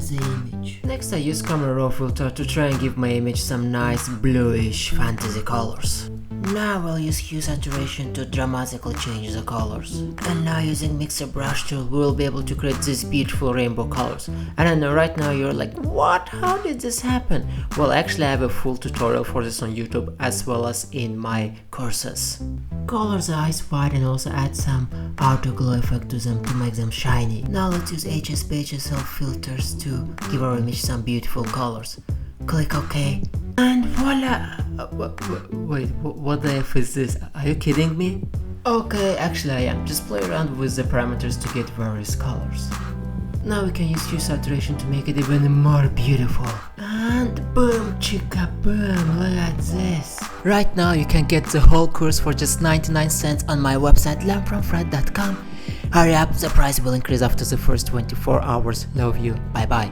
as the image. Next I use camera raw filter to try and give my image some nice bluish fantasy colors. Now I'll use hue saturation to dramatically change the colors. And now using mixer brush tool we will be able to create these beautiful rainbow colors. And I know right now you're like, what? How did this happen? Well, actually I have a full tutorial for this on YouTube as well as in my courses. Color the eyes white and also add some outer glow effect to them to make them shiny. Now let's use HSP HSL filters to give our image some beautiful colors. Click OK. And voila! Wait, what the F is this? Are you kidding me? Okay, actually I am. Just play around with the parameters to get various colors. Now we can use hue saturation to make it even more beautiful. And boom chicka boom, look at this. Right now you can get the whole course for just 99 cents on my website learnfromfred.com. Hurry up, the price will increase after the first 24 hours. Love you, bye bye.